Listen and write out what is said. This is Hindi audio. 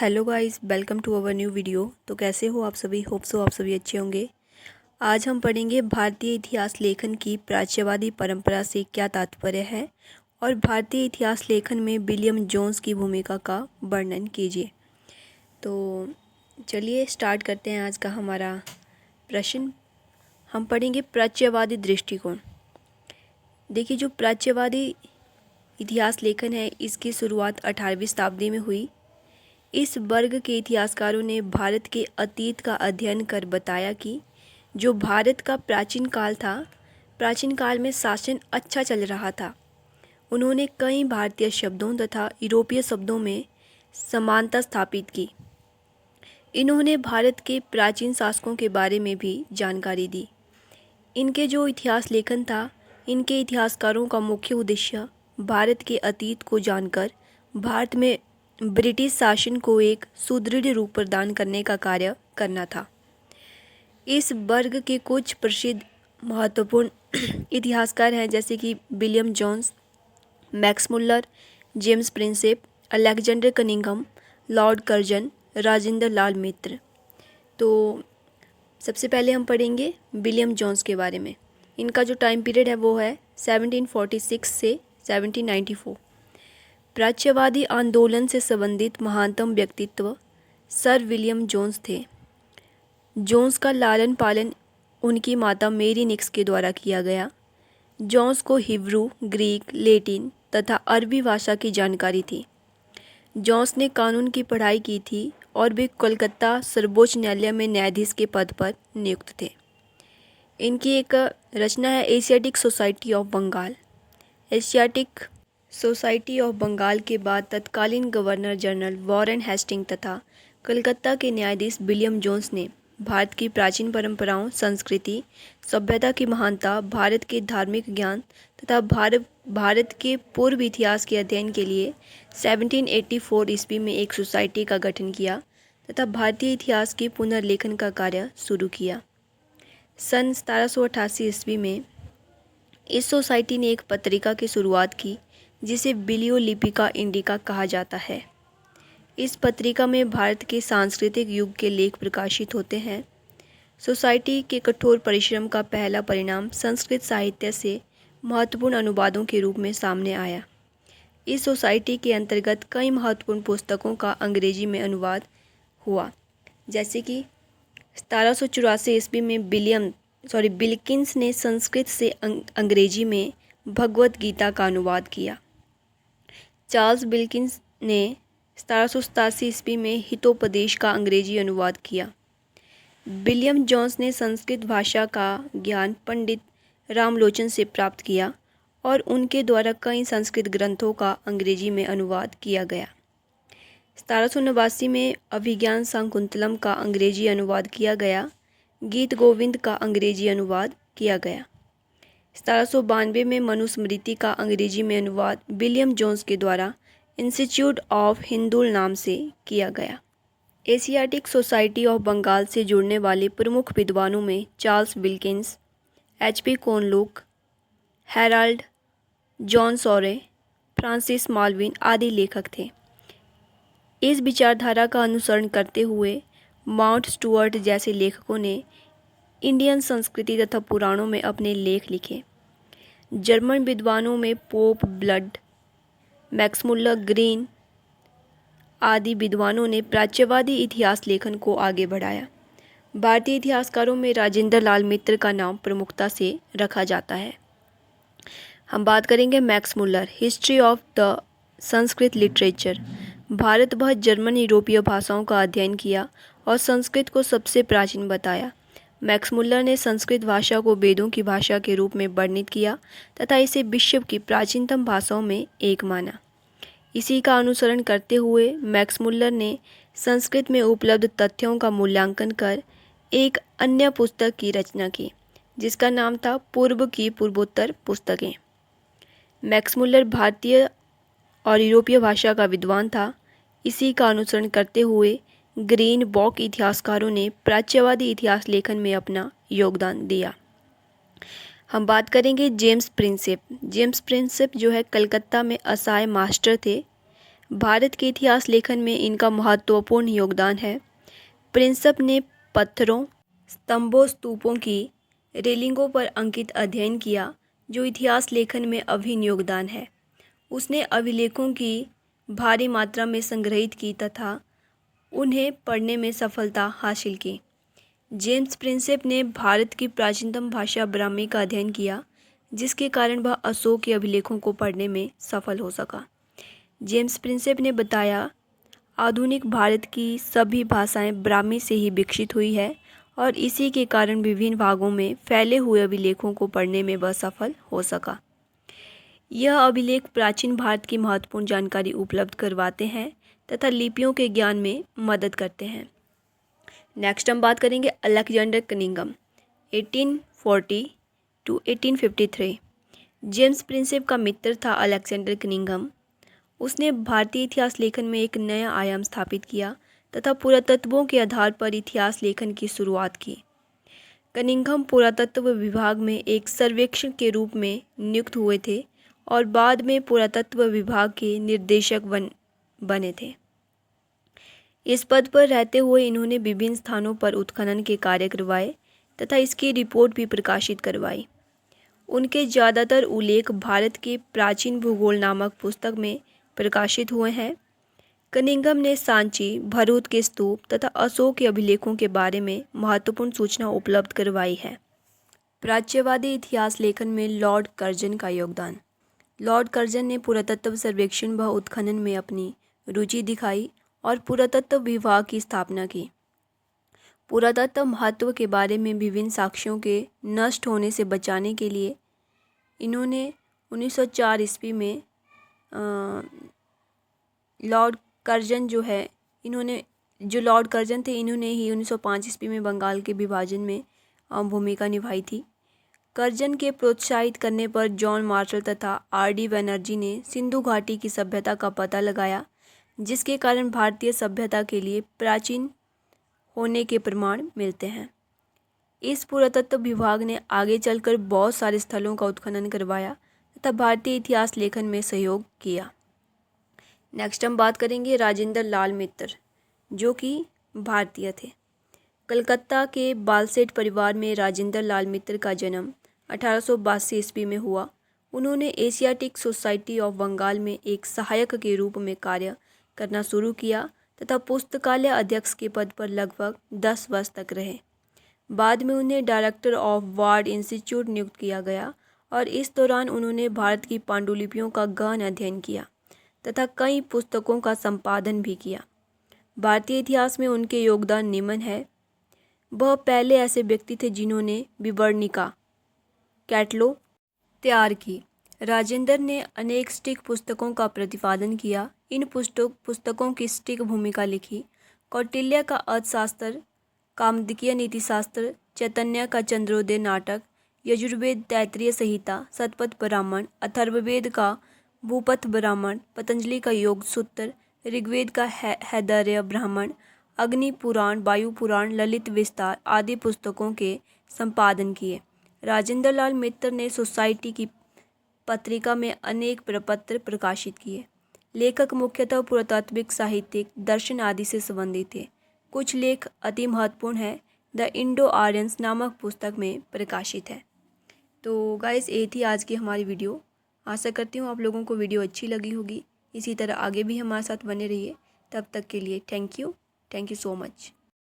Hello guys, welcome to our new video. तो कैसे हो आप सभी? होप सो आप सभी अच्छे होंगे। आज हम पढ़ेंगे भारतीय इतिहास लेखन की प्राच्यवादी परंपरा से क्या तात्पर्य है और भारतीय इतिहास लेखन में विलियम जोन्स की भूमिका का वर्णन कीजिए। तो चलिए स्टार्ट करते हैं आज का हमारा प्रश्न। हम पढ़ेंगे प्राच्यवादी दृष्टिकोण। देखिए, जो प्राच्यवादी इतिहास लेखन है इसकी शुरुआत 18वीं शताब्दी में हुई। इस वर्ग के इतिहासकारों ने भारत के अतीत का अध्ययन कर बताया कि जो भारत का प्राचीन काल था, प्राचीन काल में शासन अच्छा चल रहा था। उन्होंने कई भारतीय शब्दों तथा यूरोपीय शब्दों में समानता स्थापित की। इन्होंने भारत के प्राचीन शासकों के बारे में भी जानकारी दी। इनके जो इतिहास लेखन था, इनके इतिहासकारों का मुख्य उद्देश्य भारत के अतीत को जानकर भारत में ब्रिटिश शासन को एक सुदृढ़ रूप प्रदान करने का कार्य करना था। इस वर्ग के कुछ प्रसिद्ध महत्वपूर्ण इतिहासकार हैं, जैसे कि William Jones, Max Muller, James Prinsep, Alexander Cunningham, Lord Curzon, Rajendra Lal Mitra. तो सबसे पहले हम पढ़ेंगे विलियम जोन्स के बारे में। इनका जो टाइम पीरियड है वो है 1746 से 1794। प्राच्यवादी आंदोलन से संबंधित महानतम व्यक्तित्व सर विलियम जोन्स थे। जोन्स का लालन पालन उनकी माता मेरी निक्स के द्वारा किया गया। जोन्स को हिब्रू, ग्रीक, लैटिन तथा अरबी भाषा की जानकारी थी। जोन्स ने कानून की पढ़ाई की थी और वे कोलकाता सर्वोच्च न्यायालय में न्यायाधीश के पद पर नियुक्त थे। इनकी एक रचना है Asiatic Society of Bengal. Asiatic Society of Bengal के बाद तत्कालीन गवर्नर जनरल वॉरेन हेस्टिंग तथा कलकत्ता के न्यायाधीश विलियम जोन्स ने भारत की प्राचीन परंपराओं, संस्कृति, सभ्यता की महानता, भारत के धार्मिक ज्ञान तथा भारत के पूर्व इतिहास के अध्ययन के लिए 1784 ईस्वी में एक सोसाइटी का गठन किया तथा भारतीय इतिहास के पुनर्लेखन का कार्य शुरू किया। सन 1788 ईस्वी में इस सोसाइटी ने एक पत्रिका की शुरुआत की जिसे बिलियो लिपिका इंडिका कहा जाता है। इस पत्रिका में भारत के सांस्कृतिक युग के लेख प्रकाशित होते हैं। सोसाइटी के कठोर परिश्रम का पहला परिणाम संस्कृत साहित्य से महत्वपूर्ण अनुवादों के रूप में सामने आया। इस सोसाइटी के अंतर्गत कई महत्वपूर्ण पुस्तकों का अंग्रेजी में अनुवाद हुआ, जैसे कि 1784 ईस्वी में बिल्किंस ने संस्कृत से अंग्रेजी में भगवत गीता का अनुवाद किया। चार्ल्स विल्किंस ने 1787 ईस्वी में हितोपदेश का अंग्रेजी अनुवाद किया। विलियम जोन्स ने संस्कृत भाषा का ज्ञान पंडित रामलोचन से प्राप्त किया और उनके द्वारा कई संस्कृत ग्रंथों का अंग्रेजी में अनुवाद किया गया। 1789 में अभिज्ञान शाकुंतलम का अंग्रेजी अनुवाद किया गया। गीत गोविंद का अंग्रेजी अनुवाद किया गया। 1792 में मनुस्मृति का अंग्रेजी में अनुवाद विलियम जोन्स के द्वारा इंस्टीट्यूट ऑफ हिंदुल नाम से किया गया। एशियाटिक सोसाइटी ऑफ बंगाल से जुड़ने वाले प्रमुख विद्वानों में चार्ल्स विल्किंस, HP कोनलोक, हेराल्ड, जॉन सॉरे, फ्रांसिस माल्विन आदि लेखक थे। इस विचारधारा का अनुसरण करते हुए माउंट स्टुअर्ट जैसे लेखकों ने इंडियन संस्कृति तथा पुराणों में अपने लेख लिखे। जर्मन विद्वानों में pope blood, max Muller, green आदि विद्वानों ने प्राच्यवादी इतिहास लेखन को आगे बढ़ाया। भारतीय इतिहासकारों में राजेंद्र लाल मित्र का नाम प्रमुखता से रखा जाता है। हम बात करेंगे max Muller, history of the Sanskrit literature. Bharat व जर्मन यूरोपीय भाषाओं का अध्ययन किया और संस्कृत को सबसे प्राचीन बताया। मैक्स मुल्लर ने संस्कृत भाषा को वेदों की भाषा के रूप में वर्णित किया तथा इसे विश्व की प्राचीनतम भाषाओं में एक माना। इसी का अनुसरण करते हुए मैक्स मुल्लर ने संस्कृत में उपलब्ध तथ्यों का मूल्यांकन कर एक अन्य पुस्तक की रचना की, जिसका नाम था पूर्व की पूर्वोत्तर पुस्तकें। मैक्स मुल्लर भारतीय और यूरोपीय भाषा का विद्वान था। इसी का अनुसरण करते हुए ग्रीन, बॉक इतिहासकारों ने प्राच्यवादी इतिहास लेखन में अपना योगदान दिया। हम बात करेंगे जेम्स प्रिंसेप। जेम्स प्रिंसेप जो है कलकत्ता में असहाय मास्टर थे। भारत के इतिहास लेखन में इनका महत्वपूर्ण योगदान है। प्रिंसेप ने पत्थरों, स्तंभों, स्तूपों की रेलिंगों पर अंकित अध्ययन किया, जो इतिहास लेखन में अभिन्न योगदान है। उसने अभिलेखों की भारी मात्रा में संग्रहित की तथा उन्हें पढ़ने में सफलता हासिल की। जेम्स प्रिंसेप ने भारत की प्राचीनतम भाषा ब्राह्मी का अध्ययन किया, जिसके कारण वह अशोक के अभिलेखों को पढ़ने में सफल हो सका। जेम्स प्रिंसेप ने बताया, आधुनिक भारत की सभी भाषाएं ब्राह्मी से ही विकसित हुई है और इसी के कारण विभिन्न भागों में फैले हुए अभिलेखों को पढ़ने में वह सफल हो सका। यह अभिलेख प्राचीन भारत की महत्वपूर्ण जानकारी उपलब्ध करवाते हैं तथा लिपियों के ज्ञान में मदद करते हैं। नेक्स्ट हम बात करेंगे Alexander Cunningham 1840 to 1853। James Prinsep का मित्र था अलेक्जेंडर कनिंघम। उसने भारतीय इतिहास लेखन में एक नया आयाम स्थापित किया तथा पुरातत्वों के आधार पर इतिहास लेखन की शुरुआत की। कनिंघम पुरातत्व विभाग में एक सर्वेक्षक के रूप में नियुक्त हुए थे और बाद में पुरातत्व विभाग के निर्देशक बने थे। इस पद पर रहते हुए इन्होंने विभिन्न स्थानों पर उत्खनन के कार्य करवाए तथा इसकी रिपोर्ट भी प्रकाशित करवाई। उनके ज़्यादातर उल्लेख भारत के प्राचीन भूगोल नामक पुस्तक में प्रकाशित हुए हैं। कनिंघम ने सांची, भरूच के स्तूप तथा अशोक के अभिलेखों के बारे में महत्वपूर्ण सूचना उपलब्ध करवाई है। प्राच्यवादी इतिहास लेखन में लॉर्ड कर्जन का योगदान। लॉर्ड कर्जन ने पुरातत्व सर्वेक्षण व उत्खनन में अपनी रुचि दिखाई और पुरातत्व विभाग की स्थापना की। पुरातत्व महत्व के बारे में विभिन्न साक्ष्यों के नष्ट होने से बचाने के लिए इन्होंने 1904 ईस्वी में लॉर्ड कर्जन थे, इन्होंने ही 1905 ईस्वी में बंगाल के विभाजन में भूमिका निभाई थी। कर्जन के प्रोत्साहित करने पर जॉन मार्शल तथा आर.डी. बनर्जी ने सिंधु घाटी की सभ्यता का पता लगाया, जिसके कारण भारतीय सभ्यता के लिए प्राचीन होने के प्रमाण मिलते हैं। इस पुरातत्व विभाग ने आगे चलकर बहुत सारे स्थलों का उत्खनन करवाया तथा भारतीय इतिहास लेखन में सहयोग किया। नेक्स्ट हम बात करेंगे राजेंद्र लाल मित्तर, जो कि भारतीय थे। कलकत्ता के बालसेठ परिवार में राजेंद्र लाल मित्तर का जन्म 1882 ईस्वी में हुआ। उन्होंने एशियाटिक सोसाइटी ऑफ बंगाल में एक सहायक के रूप में कार्य करना शुरू किया तथा पुस्तकालय अध्यक्ष के पद पर लगभग 10 वर्ष तक रहे। बाद में उन्हें डायरेक्टर ऑफ वार्ड इंस्टीट्यूट नियुक्त किया गया और इस दौरान उन्होंने भारत की पांडुलिपियों का गहन अध्ययन किया तथा कई पुस्तकों का संपादन भी किया। भारतीय इतिहास में उनके योगदान निम्न है। वह पहले ऐसे व्यक्ति थे जिन्होंने विवरणिका कैटलॉग तैयार की। राजेंद्र ने अनेक स्टिक पुस्तकों का प्रतिपादन किया। इन पुस्तकों की स्टिक भूमिका लिखी। कौटिल्य का अर्थशास्त्र, कामदिकीय नीतिशास्त्र, चैतन्य का चंद्रोदय नाटक, यजुर्वेद तैत्तिरीय संहिता, शतपथ ब्राह्मण, अथर्ववेद का भूपथ ब्राह्मण, पतंजलि का योग सूत्र, ऋग्वेद का हैदर्य ब्राह्मण, अग्नि पुराण, वायु पुराण, ललित विस्तार आदि पुस्तकों के संपादन किए। राजेंद्र लाल मित्तर ने सोसाइटी की पत्रिका में अनेक प्रपत्र प्रकाशित किए। लेखक मुख्यतः पुरातात्विक, साहित्यिक, दर्शन आदि से संबंधित थे। कुछ लेख अति महत्वपूर्ण है, द इंडो आर्यंस नामक पुस्तक में प्रकाशित है। तो गाइस, ये थी आज की हमारी वीडियो। आशा करती हूँ आप लोगों को वीडियो अच्छी लगी होगी। इसी तरह आगे भी हमारे साथ बने रहिए। तब तक के लिए थैंक यू सो मच।